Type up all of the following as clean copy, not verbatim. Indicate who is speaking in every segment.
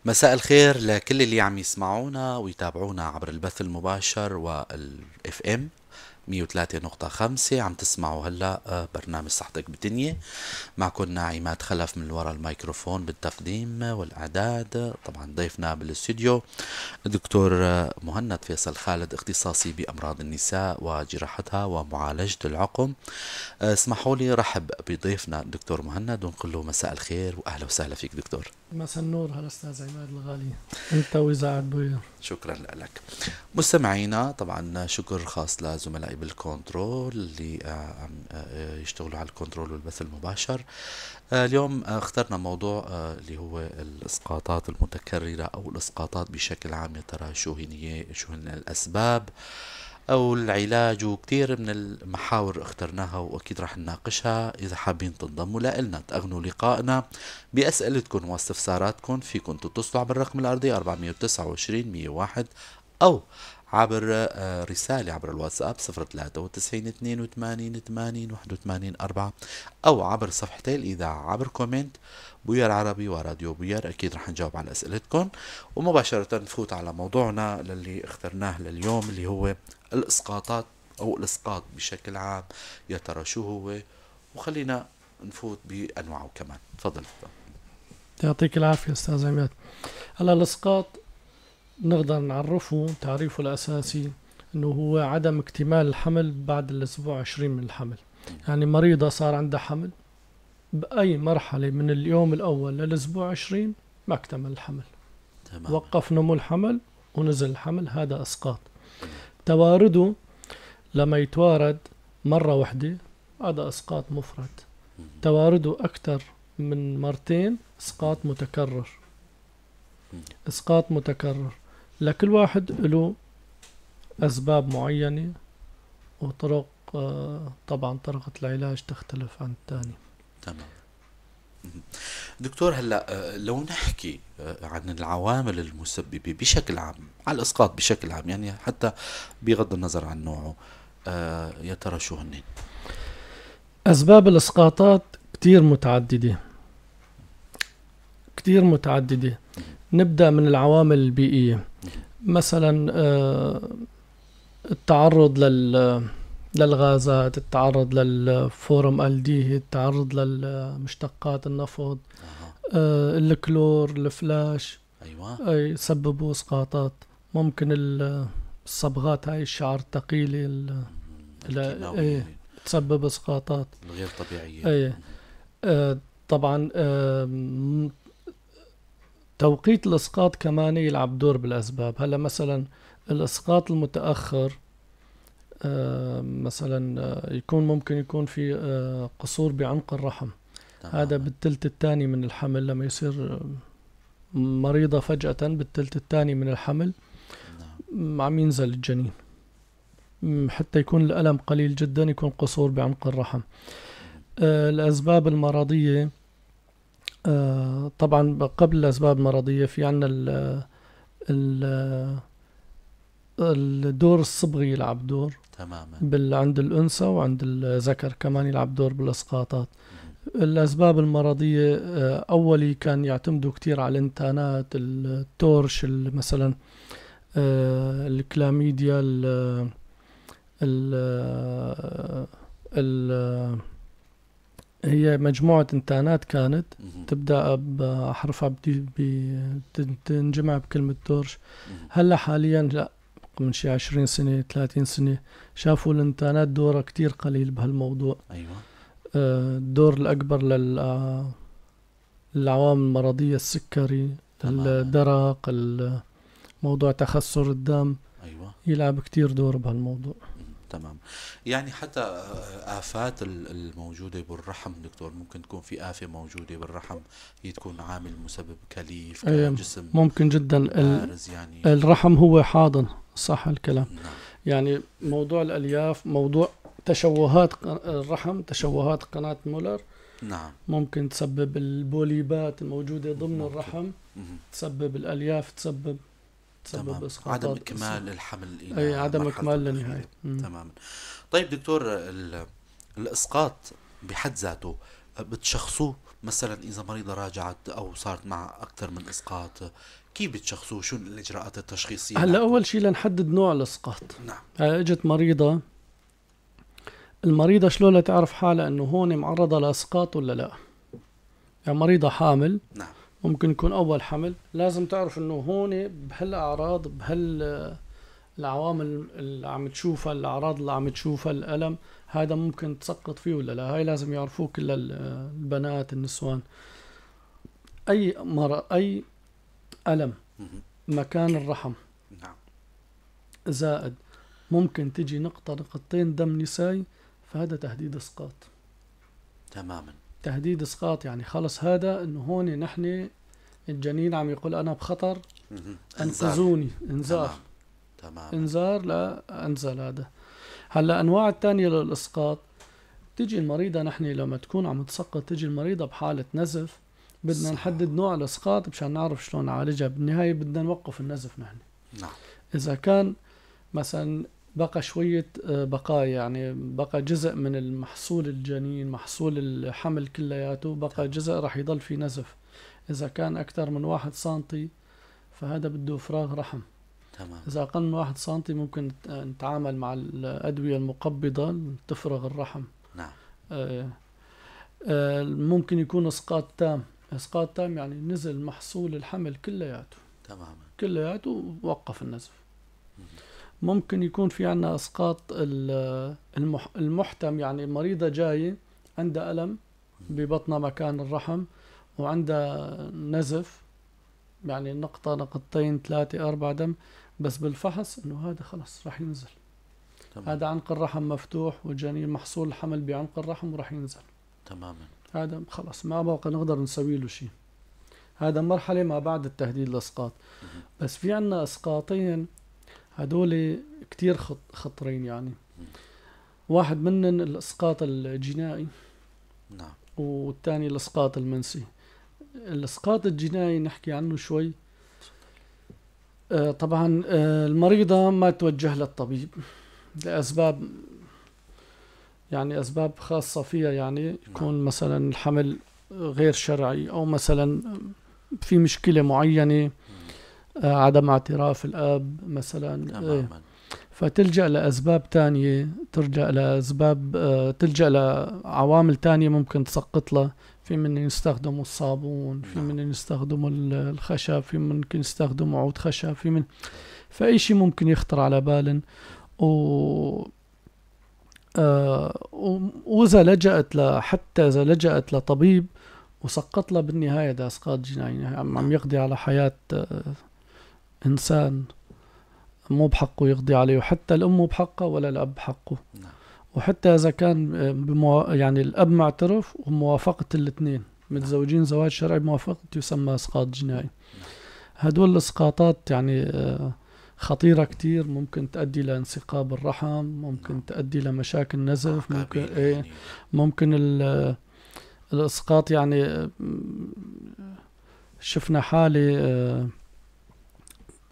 Speaker 1: مساء الخير لكل اللي عم يسمعونا ويتابعونا عبر البث المباشر والاف ام 103.5. عم تسمعوا هلا برنامج صحتك بالدنيا. معكم عماد خلف من وراء الميكروفون بالتقديم والاعداد. طبعا ضيفنا بالاستوديو الدكتور مهند فيصل خالد، اختصاصي بامراض النساء وجراحتها ومعالجة العقم. اسمحوا لي رحب بضيفنا الدكتور مهند ونقول له مساء الخير واهلا وسهلا فيك دكتور.
Speaker 2: مساء النور، هلا استاذ عماد الغالي، انت واذاعة بوير.
Speaker 1: شكرا لك. مستمعينا، طبعا شكر خاص لزملائي بالكنترول اللي عم يشتغلوا على الكنترول والبث المباشر. اليوم اخترنا موضوع اللي هو الاسقاطات المتكررة او الاسقاطات بشكل عام. يا ترى شو هن الاسباب او العلاج، وكثير من المحاور اخترناها واكيد راح نناقشها. اذا حابين تنضموا لنا تأغنوا لقائنا باسئلتكم واستفساراتكم، فيكم تتصلوا عبر الرقم الارضي 429 101 او عبر رسالة عبر الواتساب 093 82 80 81 4 او عبر صفحتي الاذاعة عبر كومنت بوير عربي وراديو بوير. اكيد رح نجاوب على اسئلتكم ومباشرة نفوت على موضوعنا اللي اخترناه لليوم، اللي هو الاسقاطات او الاسقاط بشكل عام. يا ترى شو هو؟ وخلينا نفوت بانواعه كمان. تفضل.
Speaker 2: يعطيك العافية استاذ عماد. هلا الاسقاط نقدر نعرفه تعريفه الاساسي انه هو عدم اكتمال الحمل بعد الاسبوع 20 من الحمل. يعني مريضة صار عندها حمل باي مرحلة من اليوم الاول للاسبوع 20 ما اكتمل الحمل.
Speaker 1: تمام.
Speaker 2: وقف نمو الحمل ونزل الحمل، هذا اسقاط. توارده لما يتوارد مرة واحدة هذا اسقاط مفرط. توارده أكثر من مرتين اسقاط متكرر. اسقاط متكرر لكل واحد له اسباب معينة وطرق، طبعا طريقة العلاج تختلف عن الثاني.
Speaker 1: تمام. دكتور، هلا لو نحكي عن العوامل المسببة بشكل عام على الاسقاط بشكل عام، يعني حتى بغض النظر عن نوعه، يا ترى شو هن؟
Speaker 2: اسباب الاسقاطات كتير متعددة كتير متعددة. نبدأ من العوامل البيئية، مثلا التعرض للغازات، التعرض للفورم الديه، التعرض للمشتقات النفط، الكلور، الفلاش،
Speaker 1: ايوه
Speaker 2: يسببوا اسقاطات. ممكن الصبغات هاي الشعر الثقيلة
Speaker 1: الكيماوية
Speaker 2: تسبب اسقاطات
Speaker 1: الغير طبيعية.
Speaker 2: طبعا توقيت الاسقاط كمان يلعب دور بالاسباب. هلا مثلا الاسقاط المتاخر، مثلا ممكن يكون في قصور بعنق الرحم. هذا بالثلث الثاني من الحمل، لما يصير مريضة فجأة بالثلث الثاني من الحمل عم ينزل الجنين، حتى يكون الألم قليل جدا، يكون قصور بعنق الرحم. الأسباب المرضية، طبعا قبل الأسباب المرضية في عنا الدور الصبغي يلعب دور
Speaker 1: تماما
Speaker 2: عند الأنثى وعند الذكر كمان يلعب دور بالإسقاطات. الأسباب المرضية أولي كان يعتمدوا كتير على الانتانات، التورش مثلا، الكلاميديا، هي مجموعة انتانات كانت تبدأ بحرفها تنجمع بكلمة تورش. هلا حاليا لا، من شي 20 سنة 30 سنة شافوا الانتانات دورها كتير قليل بهالموضوع.
Speaker 1: ايوه.
Speaker 2: الدور الأكبر للعوامل المرضية، السكري، الدرق، موضوع تخثر الدم،
Speaker 1: ايوه،
Speaker 2: يلعب كتير دور بهالموضوع.
Speaker 1: تمام. يعني حتى آفات الموجودة بالرحم دكتور، ممكن تكون في آفة موجودة بالرحم هي تكون عامل مسبب كليف كجسم
Speaker 2: ممكن جدا.
Speaker 1: يعني
Speaker 2: الرحم هو حاضن، صح الكلام.
Speaker 1: نعم.
Speaker 2: يعني موضوع الألياف، موضوع تشوهات الرحم، تشوهات قناة مولر،
Speaker 1: نعم،
Speaker 2: ممكن تسبب البوليبات الموجودة ضمن الرحم، تسبب الألياف، تسبب
Speaker 1: اسقاطات، عدم إكمال الحمل
Speaker 2: إلى عدم إكمال للنهاية.
Speaker 1: تماما. طيب دكتور، الإسقاط بحد ذاته بتشخصوه مثلا إذا مريضة راجعت أو صارت معها أكثر من إسقاط؟ كيف بتشخصوه؟ شو الإجراءات التشخيصية
Speaker 2: هلا
Speaker 1: لكم؟
Speaker 2: أول شيء لنحدد نوع الإسقاط.
Speaker 1: نعم.
Speaker 2: اجت مريضة، المريضة شلون تعرف حالها انه هون معرضة لإسقاط ولا لا؟ يعني مريضة حامل،
Speaker 1: نعم.
Speaker 2: ممكن يكون أول حمل، لازم تعرف انه هون بهالأعراض، العوامل اللي عم تشوفها، الأعراض اللي عم تشوفها، الألم، هذا ممكن تسقط فيه ولا لا. هاي لازم يعرفوه كل البنات النسوان. أي مرض، أي ألم مكان الرحم
Speaker 1: نعم.
Speaker 2: زائد ممكن تجي نقطة نقطتين دم نسائي، فهذا تهديد إسقاط
Speaker 1: تماما.
Speaker 2: تهديد إسقاط، يعني خلص هذا إنه هون نحن الجنين عم يقول أنا بخطر، انقذوني، إنذار.
Speaker 1: تمام.
Speaker 2: إنذار، لا أنزل هذا. هلا أنواع الثانية للإسقاط، تجي المريضة نحن لما تكون عم تسقط، تجي المريضة بحالة نزف، بدنا نحدد نوع الإسقاط مشان نعرف شلون نعالجها. بالنهاية بدنا نوقف النزف نحن.
Speaker 1: نعم.
Speaker 2: إذا كان مثلا بقى شوية بقايا، يعني بقى جزء من المحصول الجنين، محصول الحمل كلياته بقى جزء، رح يضل في نزف. إذا كان أكثر من 1 سنتي فهذا بده فراغ رحم.
Speaker 1: تمام.
Speaker 2: إذا أقل من 1 سنتي ممكن نتعامل مع الأدوية المقبضة تفرغ الرحم.
Speaker 1: نعم.
Speaker 2: ممكن يكون إسقاط تام. إسقاط تام يعني نزل محصول الحمل كلياته.
Speaker 1: تماما.
Speaker 2: كلياته ووقف النزف. ممكن يكون في عنا إسقاط المحتم، يعني المريضة جاية عندها ألم ببطنها مكان الرحم وعندها نزف، يعني نقطة نقطتين 3 4 دم، بس بالفحص إنه هذا خلص رح ينزل.
Speaker 1: تمام.
Speaker 2: هذا عنق الرحم مفتوح والجنين محصول الحمل بعنق الرحم ورح ينزل.
Speaker 1: تماما.
Speaker 2: هذا خلص ما بقى نقدر نسوي له شيء. هذا مرحلة ما بعد التهديد الإسقاط. بس في عنا إسقاطين هدول كتير خطرين يعني. واحد منهم الإسقاط الجنائي.
Speaker 1: نعم.
Speaker 2: والثاني الإسقاط المنسي. الإسقاط الجنائي نحكي عنه شوي. طبعا المريضة ما توجه للطبيب لأسباب، يعني أسباب خاصة فيها، يعني يكون مثلا الحمل غير شرعي، أو مثلا في مشكلة معينة، عدم اعتراف الأب مثلا. فتلجأ لأسباب تانية، تلجأ لعوامل تانية ممكن تسقط له. في من يستخدموا الصابون، في من يستخدموا الخشب، في ممكن يستخدموا عود خشب، فأي شيء ممكن يخطر على بالن. وإذا حتى إذا لجأت لطبيب وسقط له بالنهاية ده إسقاط جنائي، يعني عم يقضي على حياة إنسان مو بحقه يقضي عليه، وحتى الأم مو بحقه ولا الأب بحقه. وحتى إذا كان يعني الأب معترف وموافقة الاثنين متزوجين زواج شرعي بموافقة، يسمى إسقاط جنائي. هدول الإسقاطات يعني خطيرة كتير، ممكن تؤدي لانسقاب الرحم، ممكن تؤدي لمشاكل نزف، ممكن ممكن الإسقاط يعني شفنا حالة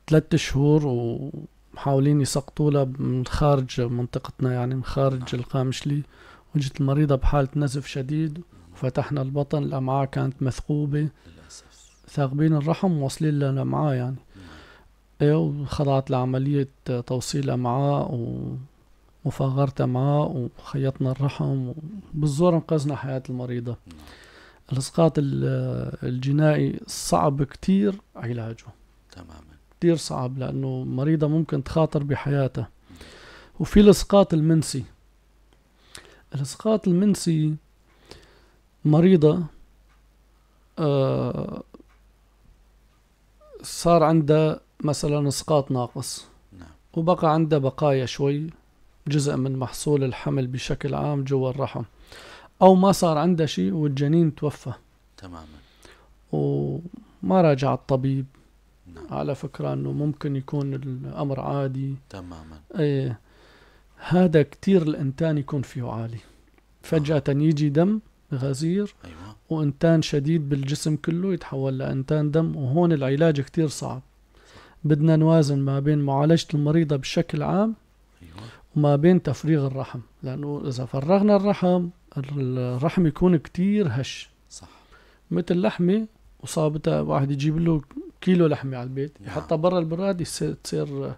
Speaker 2: 3 شهور ومحاولين يسقطوا لها من خارج منطقتنا، يعني من خارج القامشلي، وجت المريضة بحالة نزف شديد، وفتحنا البطن، الأمعاء كانت مثقوبة، ثاقبين الرحم واصلين للأمعاء يعني. وخضعت لعملية توصيل أمعاء ومفاغرة أمعاء وخيطنا الرحم، وبالزور انقذنا حياة المريضة. الإسقاط الجنائي صعب كتير علاجه.
Speaker 1: تماما.
Speaker 2: كتير صعب، لأنه مريضة ممكن تخاطر بحياتها. وفي الإسقاط المنسي. الإسقاط المنسي مريضة صار عندها مثلا إسقاط ناقص، وبقى عندها بقايا شوي، جزء من محصول الحمل بشكل عام جوا الرحم، أو ما صار عندها شيء والجنين توفى.
Speaker 1: تماما.
Speaker 2: وما راجع الطبيب. على فكرة أنه ممكن يكون الأمر عادي.
Speaker 1: تماما.
Speaker 2: هذا كتير الإنتان يكون فيه عالي، فجأة يجي دم غزير.
Speaker 1: أيوة.
Speaker 2: وإنتان شديد بالجسم كله يتحول لإنتان دم، وهون العلاج كتير صعب. بدنا نوازن ما بين معالجة المريضة بشكل عام.
Speaker 1: أيوة.
Speaker 2: وما بين تفريغ الرحم، لأنه إذا فرغنا الرحم الرحم يكون كتير هش،
Speaker 1: صح.
Speaker 2: مثل لحمة وصابتها، واحد يجيب له كيلو لحمة على البيت يحطها برا البراد تصير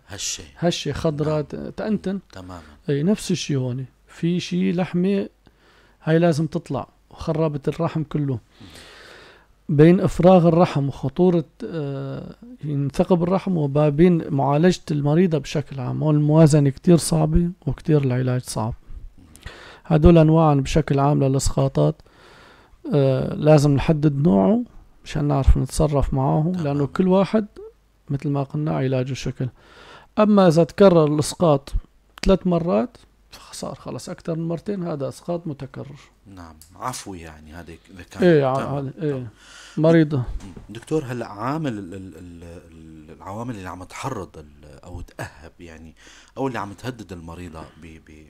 Speaker 2: هشة خضراء تأنتن.
Speaker 1: تماما.
Speaker 2: اي نفس الشيء هون، في شيء لحمة هاي لازم تطلع وخربت الرحم كله. بين إفراغ الرحم وخطورة ثقب الرحم وبين معالجة المريضة بشكل عام، والموازنة كتير صعبة وكتير العلاج صعب. هدول أنواعا بشكل عام للإسقاطات لازم نحدد نوعه مشان نعرف نتصرف معه، لأنه كل واحد مثل ما قلنا علاجه شكل. أما إذا تكرر الإسقاط 3 مرات صار خلص أكثر من مرتين، هذا إسقاط متكرر.
Speaker 1: نعم، عفوي يعني هذا إذا كان.
Speaker 2: إيه مريضة.
Speaker 1: دكتور، هلا العوامل اللي عم تحرض أو تأهب يعني، أو اللي عم تهدد المريضة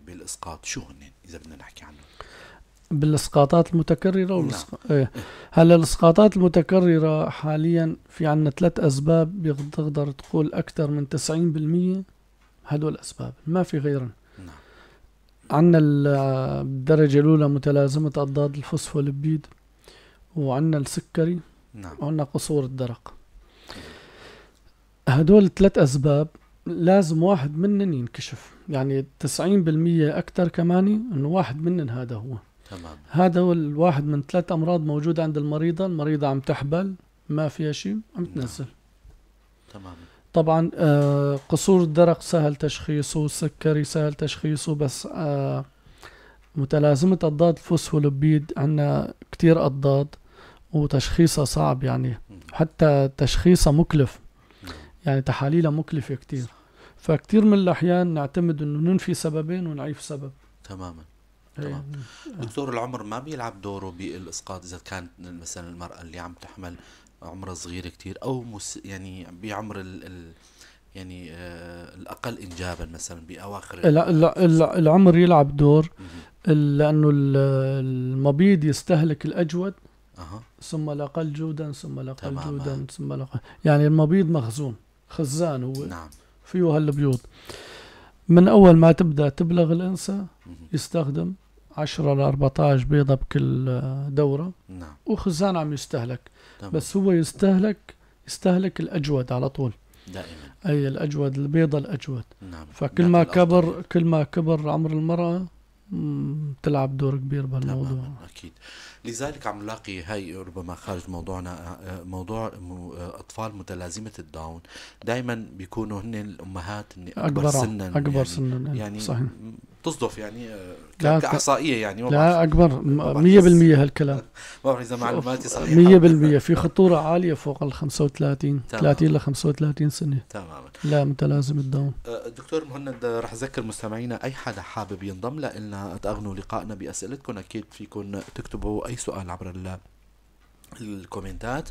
Speaker 1: بالإسقاط، شو هن إذا بدنا نحكي عنه؟
Speaker 2: بالإسقاطات المتكررة هلا الإسقاطات المتكررة حاليا في عنا 3 أسباب تقدر تقول أكثر من 90% هدول الأسباب، ما في غيرهم. عنا الدرجة الأولى متلازمة أضداد الفوسفوليبيد، وعنا السكري، وعنا قصور الدرق. هدول 3 أسباب لازم واحد منن ينكشف، يعني 90% أكثر كمان إنه واحد منن هذا هو.
Speaker 1: تمام.
Speaker 2: هذا هو الواحد من 3 أمراض موجودة عند المريضة عم تحبل ما فيها شيء عم تنزل.
Speaker 1: تمام.
Speaker 2: طبعا قصور الدرق سهل تشخيصه، السكري سهل تشخيصه، بس متلازمة أضداد الفوسفوليبيد عنا كتير أضداد وتشخيصها صعب، يعني حتى تشخيصها مكلف، يعني تحاليلها مكلفة كتير. فكتير من الأحيان نعتمد أنه ننفي سببين ونعيف سبب.
Speaker 1: تماما. تمام. دكتور، العمر ما بيلعب دوره بالإسقاط إذا كانت مثلا المرأة اللي عم تحمل عمرها صغير كتير، أو يعني بعمر يعني الأقل إنجابا مثلا بأواخر
Speaker 2: العمر يلعب دور، لأنه المبيض يستهلك الأجود ثم الأقل جودا ثم الأقل جودا ثم الأقل، يعني المبيض مخزون خزان هو.
Speaker 1: نعم.
Speaker 2: فيه هالبيوض من أول ما تبدأ تبلغ الأنثى يستخدم 10 ل 14 بيضة بكل دورة.
Speaker 1: نعم.
Speaker 2: وخزان عم يستهلك. بس هو يستهلك الأجود على طول
Speaker 1: دائما،
Speaker 2: أي الأجود، البيضة الأجود.
Speaker 1: نعم.
Speaker 2: فكل ما كبر عمر المرأة تلعب دور كبير بهالموضوع.
Speaker 1: أكيد. لذلك عم نلاقي هاي ربما خارج موضوعنا، موضوع أطفال متلازمة الداون دائما بيكونوا هن الأمهات أكبر سنا يعني
Speaker 2: صحيح.
Speaker 1: تصدف يعني كإحصائية يعني
Speaker 2: لا أكبر 100% هالكلام.
Speaker 1: ما بعرف إذا معلوماتي صحيحة.
Speaker 2: 100% في خطورة عالية فوق ال 35 30 ل 35 سنة.
Speaker 1: تماما.
Speaker 2: لا متلازمة الداون.
Speaker 1: دكتور مهند، رح أذكر مستمعينا أي حدا حابب ينضم لنا تأغنوا لقائنا بأسئلتكم، أكيد فيكم تكتبوا أي سؤال عبر الكومنتات.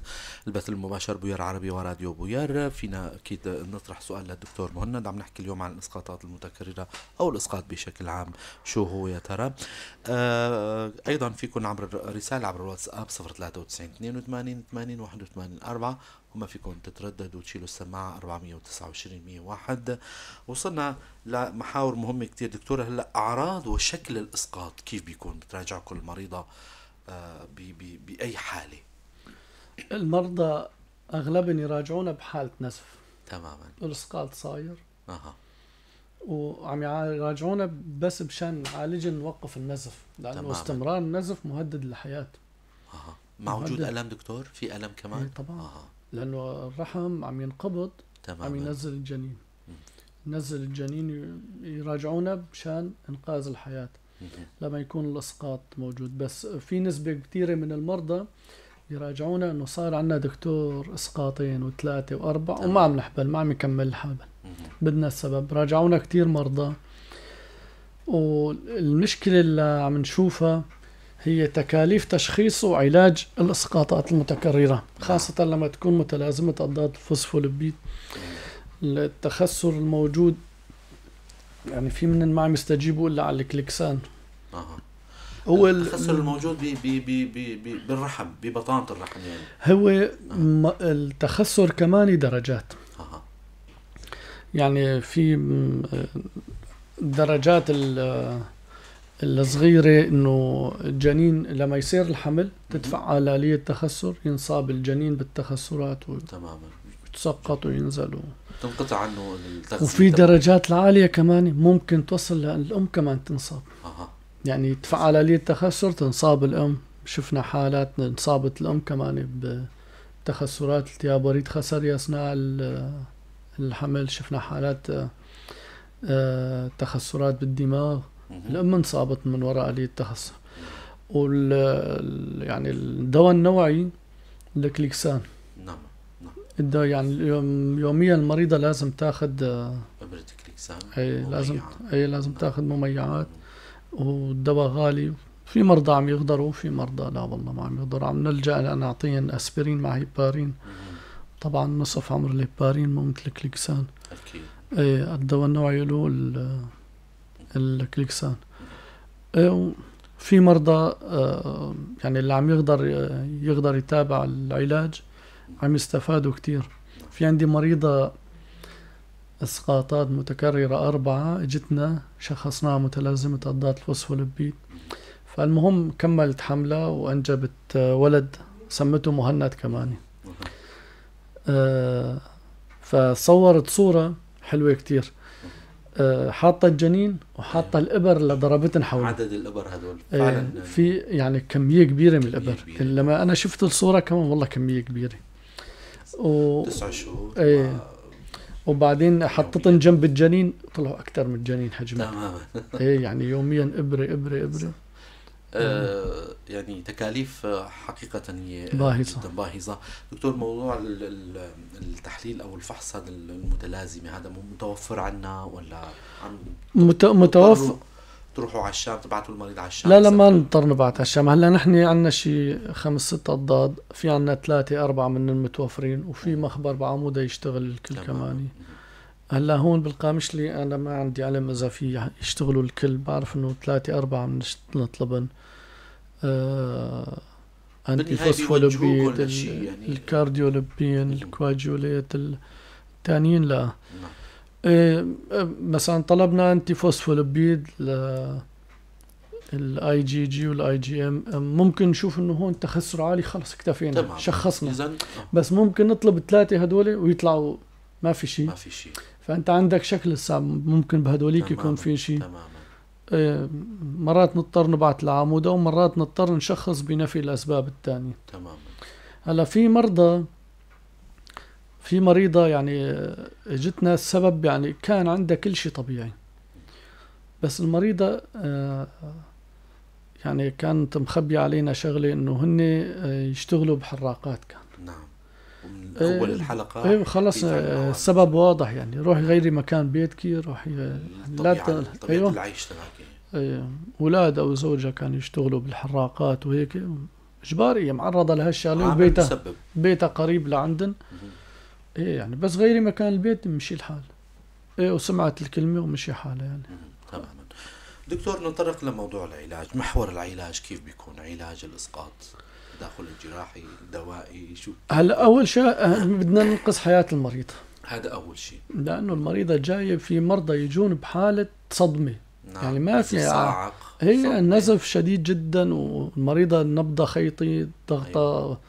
Speaker 1: البث المباشر بوير عربي وراديو بوير، فينا أكيد نطرح سؤال للدكتور مهند. عم نحكي اليوم عن الإسقاطات المتكررة أو الإسقاط بشكل عام، شو هو يا ترى. أيضا فيكم عبر رسالة عبر الواتساب 093 82 80 81 4، وما فيكم تترددوا وتشيلوا السماعة 429 101. وصلنا لمحاور مهمة كتير دكتورة. هلا أعراض وشكل الإسقاط كيف بيكون؟ بتراجعكم المريضة بأي حالة؟
Speaker 2: المرضى أغلبهم يراجعونا بحالة نزف.
Speaker 1: تماما.
Speaker 2: الإسقاط صاير. وعم يراجعونا بس مشان نعالج نوقف النزف، لأنه استمرار النزف مهدد للحياة.
Speaker 1: مع وجود ألم دكتور؟ في ألم كمان؟
Speaker 2: طبعا. لأنه الرحم عم ينقبض. تماما. عم ينزل الجنين. ينزل الجنين يراجعونا مشان إنقاذ الحياة لما يكون الإسقاط موجود. بس في نسبة كتيرة من المرضى يراجعونا إنه صار عنا دكتور إسقاطين و3 و4 وما عم نحبل، ما عم يكمل الحبل، بدنا السبب. راجعونا كتير مرضى، والمشكلة اللي عم نشوفها هي تكاليف تشخيص وعلاج الإسقاطات المتكررة، خاصة لما تكون متلازمة أضداد الفوسفوليبيد. التخثر الموجود يعني في من ما عم يستجيبوا إلا على الكليكسان.
Speaker 1: هو التخثر الموجود بالرحم، ببطانة الرحم يعني.
Speaker 2: هو التخثر كمان درجات. يعني في درجات الصغيرة إنه الجنين لما يصير الحمل تتفعل آلية تخثر، ينصاب الجنين بالتخثرات
Speaker 1: تماما،
Speaker 2: ويتسقط وينزل
Speaker 1: تنقطع عنه التغذية.
Speaker 2: وفي درجات العالية كمان ممكن توصل للأم كمان تنصاب. يعني تفعل آلية تخثر تنصاب الأم. شفنا حالات انصابت الأم كمان بتخثرات التهاب وريد خسري أثناء الحمل. شفنا حالات تخثرات بالدماغ، الأم انصابت من وراء آلية التخثر. يعني الدواء النوعي الكليكسان.
Speaker 1: نعم.
Speaker 2: الدواء يعني يوميا المريضة لازم تاخد
Speaker 1: إبرة كليكسان.
Speaker 2: لازم تاخد مميعات. والدواء غالي. في مرضى عم يقدروا، في مرضى لا والله ما عم يقدروا. عم نلجأ لأن نعطيهم أسبرين مع هيبارين. طبعا نصف عمر الهيبارين مو مثل الكليكسان.
Speaker 1: أكيد.
Speaker 2: الدواء النوعي له الكليكسان. في مرضى يعني اللي عم يقدر يتابع العلاج عم يستفادوا كتير. في عندي مريضة اسقاطات متكررة 4 اجتنا شخصناها متلازمة أضداد الفوسفوليبيد. فالمهم كملت حملة وأنجبت ولد سمته مهند كمان. فصورت صورة حلوة كتير، حاطة الجنين وحاطة الإبر اللي ضربتن حوله.
Speaker 1: عدد الإبر هدول فعلا
Speaker 2: في يعني كمية كبيرة من الإبر. لما أنا شفت الصورة كمان والله كمية كبيرة.
Speaker 1: 9 شهور.
Speaker 2: وبعدين حطتن جنب الجنين طلعوا أكتر من الجنين حجمه.
Speaker 1: تماما.
Speaker 2: يعني يوميا إبرة.
Speaker 1: يعني تكاليف حقيقة هي
Speaker 2: باهظة.
Speaker 1: جدا باهظة. دكتور، موضوع التحليل أو الفحص هذا المتلازمة هذا متوفر عنا ولا عم
Speaker 2: متوفر؟
Speaker 1: تروحوا على الشام، تبعتوا المريض على الشام؟
Speaker 2: لا ما نضطر نبعت على الشام. هلا نحن عنا شي 5-6 أضداد، في عنا 3-4 من المتوفرين، وفي مخبر بعمودة يشتغل الكل كمان. هلا هون بالقامشلي أنا ما عندي علم إذا في يشتغلوا الكل. بعرف إنه 3-4 من نطلبن أنتي فوسفوليبيد، يعني الكارديوليبين، الكواجوليت، التانيين لا. مثلا طلبنا أنتي فوسفوليبيد الاي جي جي والاي جي ام، ممكن نشوف انه هون تخثر عالي خلص اكتفينا شخصنا. بس ممكن نطلب 3 هدول ويطلعوا ما في شيء. فانت عندك شكل السام ممكن بهدوليك يكون في شيء. مرات نضطر نبعث لعمودة ومرات نضطر نشخص بنفي الأسباب الثانية.
Speaker 1: تماما.
Speaker 2: هلا في مريضة يعني اجتنا السبب يعني كان عندها كل شيء طبيعي، بس المريضة يعني كانت مخبية علينا شغلة انه هن يشتغلوا بحراقات. كان
Speaker 1: نعم. ومن اول الحلقة
Speaker 2: خلص السبب واضح. يعني روحي غيري مكان بيتك، روحي
Speaker 1: طبيعة العيش تبعك.
Speaker 2: اولاد او زوجها كانوا يشتغلوا بالحراقات وهيك اجباري، معرضة لهالشغله. بيتها قريب لعندن. يعني بس غيري مكان البيت مشي الحال. وسمعت الكلمة ومشي حالها يعني.
Speaker 1: تماما. دكتور، نتطرق لموضوع العلاج. محور العلاج كيف بيكون؟ علاج الإسقاط تداخل الجراحي الدوائي شو؟ هلا
Speaker 2: أول شيء بدنا ننقذ حياة المريض.
Speaker 1: هذا أول شيء،
Speaker 2: لأنه المريضة جاية في مرضى يجون بحالة صدمة.
Speaker 1: نعم.
Speaker 2: يعني ما في هي النزف شديد جدا، والمريضة النبضة خيطي، ضغطة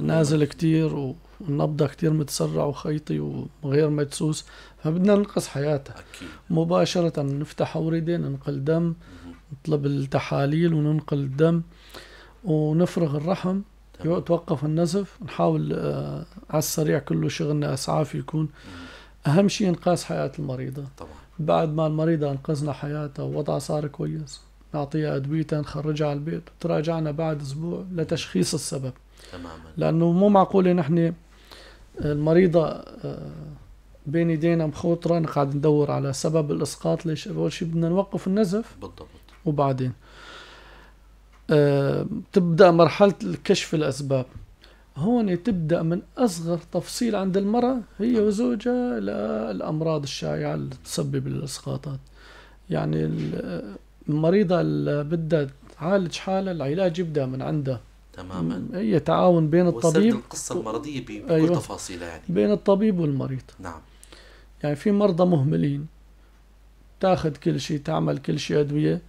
Speaker 2: نازل كتير، والنبضة كتير متسرع وخيطي وغير مدسوس. فبدنا ننقذ حياتها.
Speaker 1: أكيد.
Speaker 2: مباشرة نفتح أوردة، ننقل دم، نطلب التحاليل وننقل الدم ونفرغ الرحم. توقف النزف، نحاول على السريع كله شغلنا إسعاف يكون. أهم شيء إنقاذ حياة المريضة.
Speaker 1: طبعا.
Speaker 2: بعد ما المريضة انقذنا حياتها ووضعها صار كويس، نعطيها أدويتها، نخرجها على البيت، وتراجعنا بعد أسبوع لتشخيص السبب.
Speaker 1: تماما.
Speaker 2: لأنه مو معقول نحن المريضة بين يدينا مخوطرة نقعد ندور على سبب الإسقاط. ليش؟ أول شيء بدنا نوقف النزف.
Speaker 1: بالضبط.
Speaker 2: وبعدين تبدأ مرحلة الكشف الأسباب. هون تبدأ من أصغر تفصيل عند المرأة هي وزوجها للأمراض الشائعة اللي تسبب الإسقاطات. يعني المريضة اللي بدها تعالج حالها، العلاج يبدأ من عندها.
Speaker 1: تماما.
Speaker 2: هي تعاون بين الطبيب،
Speaker 1: القصة المرضية بكل تفاصيلها يعني
Speaker 2: بين الطبيب والمريض.
Speaker 1: نعم.
Speaker 2: يعني في مرضى مهملين، تاخذ كل شيء، تعمل كل شيء أدوية،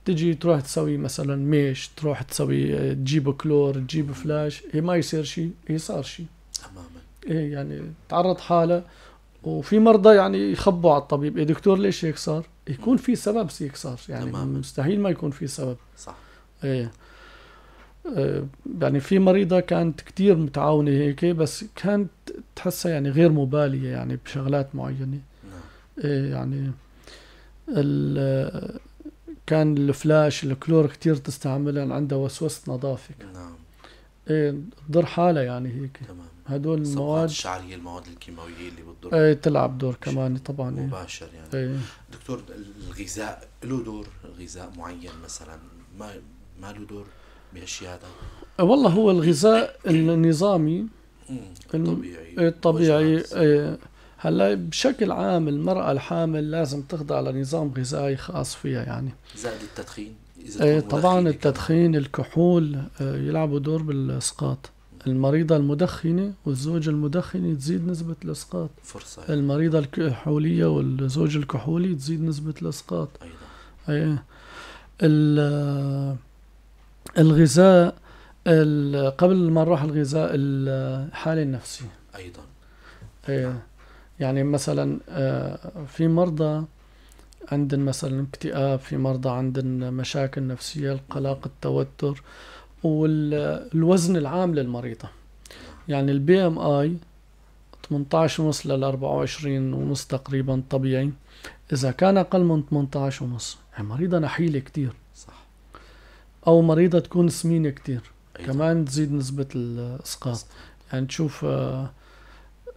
Speaker 2: تجي تروح تسوي مثلا ميش، تروح تسوي تجيب كلور، تجيب فلاش، هي ما يصير شيء، هي صار شيء
Speaker 1: تماما.
Speaker 2: إيه يعني تعرض حالة. وفي مرضى يعني يخبوا على الطبيب، إيه دكتور ليش هيك صار؟ يكون في سبب هيك صار، يعني
Speaker 1: تماما.
Speaker 2: مستحيل ما يكون في سبب.
Speaker 1: صح.
Speaker 2: إيه يعني في مريضة كانت كتير متعاونة هيك، بس كانت تحسها يعني غير مبالية يعني بشغلات معينة.
Speaker 1: نعم.
Speaker 2: إيه يعني كان الفلاش الكلور كتير تستعملها، عندها وسوسة نظافة.
Speaker 1: نعم.
Speaker 2: إيه تضر حالها يعني هيك.
Speaker 1: تمام.
Speaker 2: هدول
Speaker 1: الصبغات
Speaker 2: المواد
Speaker 1: الشعرية، المواد الكيماوية اللي بتضر
Speaker 2: إيه تلعب دور كمان طبعا. إيه.
Speaker 1: مباشر يعني.
Speaker 2: إيه.
Speaker 1: دكتور، الغذاء له دور؟ غذاء معين مثلا ما له دور بهالشيء هذا؟
Speaker 2: والله هو الغذاء النظامي الطبيعي. هلا بشكل عام المرأة الحامل لازم تخضع لنظام غذائي خاص فيها يعني.
Speaker 1: زائد التدخين إذا
Speaker 2: طبعا التدخين الكحول يلعبوا دور بالإسقاط. المريضة المدخنة والزوج المدخن تزيد نسبة الإسقاط.
Speaker 1: فرصة يعني.
Speaker 2: المريضة الكحولية والزوج الكحولي تزيد نسبة الإسقاط أيضا. الغذاء قبل ما نروح الغذاء، الحالة النفسية
Speaker 1: أيضا.
Speaker 2: يعني مثلا في مرضى عندن مثلا اكتئاب، في مرضى عندن مشاكل نفسية، القلق، التوتر، والوزن العام للمريضة. يعني البي ام اي 18.5 ل 24.5 تقريبا طبيعي. إذا كان أقل من 18.5 يعني مريضة نحيلة كتير.
Speaker 1: صح. أو
Speaker 2: مريضة تكون سمينة كتير
Speaker 1: أيضا.
Speaker 2: كمان تزيد نسبة الإسقاط. يعني تشوف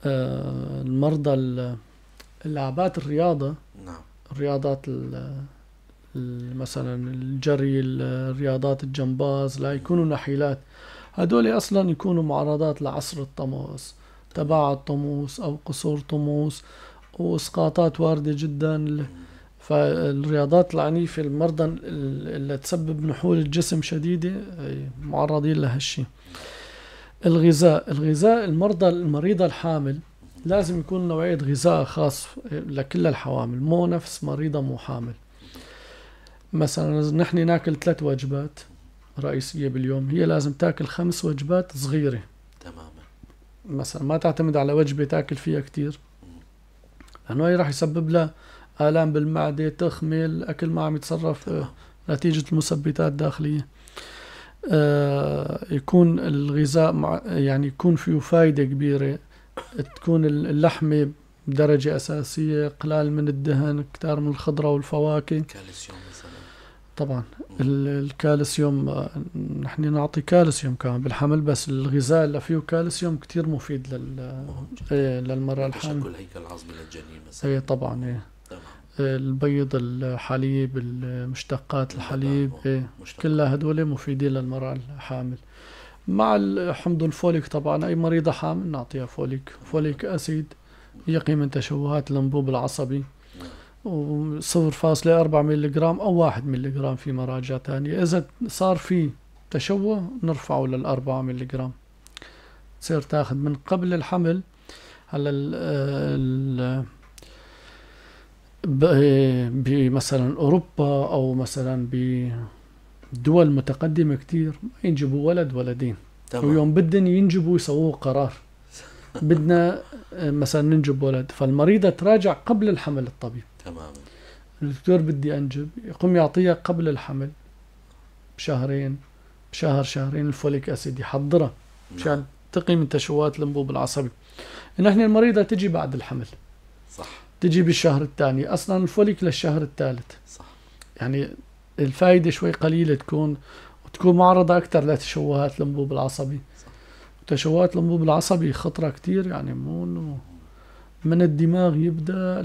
Speaker 2: المرضى اللعبات الرياضة.
Speaker 1: نعم.
Speaker 2: الرياضات مثلا الجري، الرياضات الجمباز، لا يكونوا نحيلات، هدول أصلا يكونوا معرضات لعصر الطموس، تباعد طموس أو قصور طموس، وإسقاطات واردة جدا. فالرياضات العنيفة، المرضى اللي تسبب نحول الجسم شديدة معرضين لهالشي. الغذاء المريضة الحامل لازم يكون نوعية غذاء خاص لكل الحوامل، مو نفس مريضة مو حامل. مثلا نحن ناكل 3 وجبات رئيسية باليوم، هي لازم تاكل 5 وجبات صغيرة.
Speaker 1: تماما.
Speaker 2: مثلا ما تعتمد على وجبة تاكل فيها كتير، لأنه هي راح يسبب لها آلام بالمعدة، تخمل، الأكل ما عم يتصرف نتيجة المثبتات الداخلية. يكون الغذاء يعني يكون فيه فايدة كبيرة، تكون اللحمة بدرجة أساسية، قلال من الدهن، كتار من الخضرة والفواكه.
Speaker 1: كالسيوم مثلا.
Speaker 2: طبعا الكالسيوم نحن نعطي كالسيوم كمان بالحمل، بس الغذاء اللي فيه كالسيوم كتير مفيد للمرأة الحامل.
Speaker 1: تشكل هيكل عظمي للجنين مثلا.
Speaker 2: طبعا. البيض، الحليب، المشتقات الحليب، كلها هدول مفيدين للمرأة الحامل. مع حمض الفوليك طبعا، أي مريضة حامل نعطيها فوليك أسيد يقي من تشوهات الأنبوب العصبي، و0.4 ملغرام أو 1 ملغرام في مراجع تانية. إذا صار في تشوه نرفعه لل4 ملغرام. تصير تاخذ من قبل الحمل. هلا بمثلا أوروبا أو مثلا بدول متقدمة كتير ينجبوا ولد ولدين. ويوم بدن ينجبوا يسووا قرار بدنا مثلا ننجب ولد، فالمريضة تراجع قبل الحمل الطبيب.
Speaker 1: تماما.
Speaker 2: الدكتور بدي أنجب، يقوم يعطيها قبل الحمل بشهرين، شهرين الفوليك أسيد يحضرها مشان تقي من تشوهات الأنبوب العصبي. نحن المريضة تجي بعد الحمل.
Speaker 1: صح.
Speaker 2: تجي بالشهر الثاني، أصلا الفوليك للشهر الثالث.
Speaker 1: صح. يعني
Speaker 2: الفائدة شوي قليلة تكون، وتكون معرضة أكثر لتشوهات الأنبوب العصبي. تشوهات الأنبوب العصبي خطرة كتير، يعني مو من الدماغ يبدأ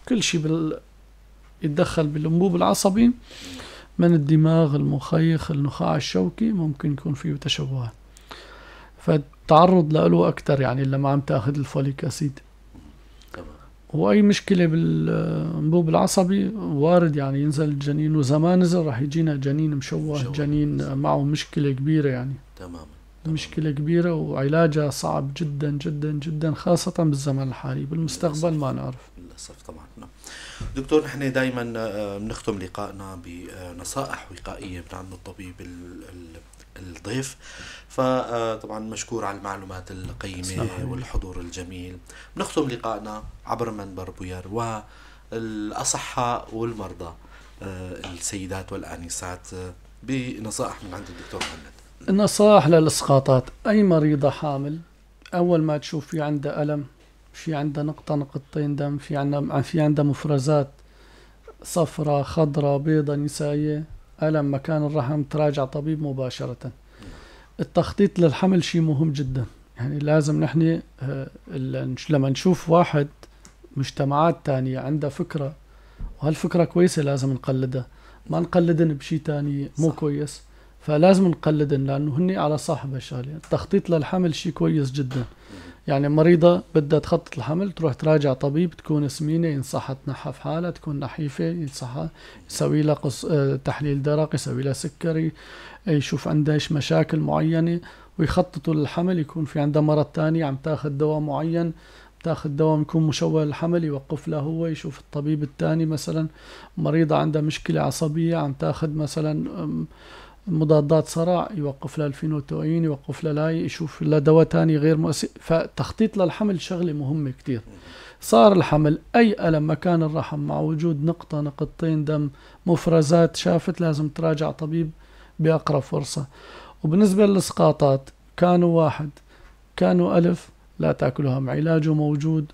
Speaker 2: كل شيء يتدخل بالأنبوب العصبي، من الدماغ، المخيخ، النخاع الشوكي، ممكن يكون فيه تشوهات، فتعرض له أكتر يعني لما عم تاخذ الفوليك أسيد. وأي مشكلة بالأنبوب العصبي وارد يعني ينزل الجنين، وإذا ما نزل راح يجينا جنين مشوه، جنين معه مشكلة كبيرة يعني.
Speaker 1: تماما.
Speaker 2: مشكلة كبيرة وعلاجها صعب جدا جدا جدا، خاصة بالزمن الحالي. بالمستقبل ما نعرف.
Speaker 1: للأسف طبعا. نعم. دكتور، نحن دائما بنختم لقائنا بنصائح وقائية من عند الطبيب الضيف. فطبعا مشكور على المعلومات القيمة والحضور الجميل. بنختم لقائنا عبر منبر بوير والأصحاء والمرضى السيدات والآنسات بنصائح من عند الدكتور مهند.
Speaker 2: النصائح للإسقاطات: أي مريضة حامل أول ما تشوف في عندها ألم، في عندها نقطة نقطتين دم، في عندها مفرزات صفراء خضراء بيضة نسائية، ألم مكان الرحم، تراجع طبيب مباشرة. التخطيط للحمل شيء مهم جدا، يعني لازم نحن لما نشوف واحد مجتمعات تانية عندها فكرة وهالفكرة كويسة لازم نقلدها، ما نقلدن بشيء تاني مو كويس، فلازم نقلدن لأنه هني على صاحب الشغلة. التخطيط للحمل شيء كويس جدا، يعني مريضة بدها تخطط الحمل تروح تراجع طبيب، تكون سمينة ينصحها تنحف حالها، تكون نحيفة ينصحها يسوي لها تحليل درق، يسوي لها سكري، يشوف عندها ايش مشاكل معينة ويخططوا للحمل. يكون في عندها مرض تاني عم تاخذ دواء معين، تاخذ دواء يكون مشوه للحمل، يوقف له هو، يشوف الطبيب التاني. مثلا مريضة عندها مشكلة عصبية عم تاخذ مثلا مضادات صرع، يوقف لها الفينوتوين، يوقف لها لاي، يشوف لها دواء تاني غير مؤثر. فتخطيط للحمل شغلة مهمة كتير. صار الحمل أي ألم مكان الرحم مع وجود نقطة نقطتين دم مفرزات شافت، لازم تراجع طبيب بأقرب فرصة. وبالنسبة للإسقاطات كانوا واحد، كانوا ألف، لا تأكلهم، علاجه موجود،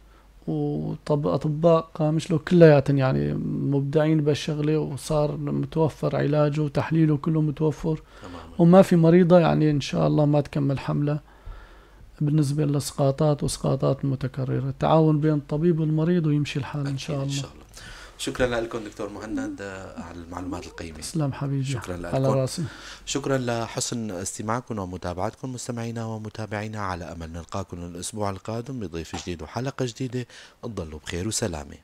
Speaker 2: وأطباء قامش له كلياتهم يعني مبدعين بالشغلة، وصار متوفر علاجه وتحليله كله متوفر، وما في مريضة يعني إن شاء الله ما تكمل حملة. بالنسبة للإسقاطات وإسقاطات متكررة، تعاون بين الطبيب والمريض ويمشي الحال إن شاء الله.
Speaker 1: إن شاء الله. شكرا لكم دكتور مهند على المعلومات القيمة.
Speaker 2: تسلم حبيبي،
Speaker 1: شكرا لكم
Speaker 2: على راسي.
Speaker 1: شكرا لحسن استماعكم ومتابعتكم مستمعينا ومتابعينا، على أمل نلقاكم الأسبوع القادم بضيف جديد وحلقة جديدة. تضلوا بخير وسلامة.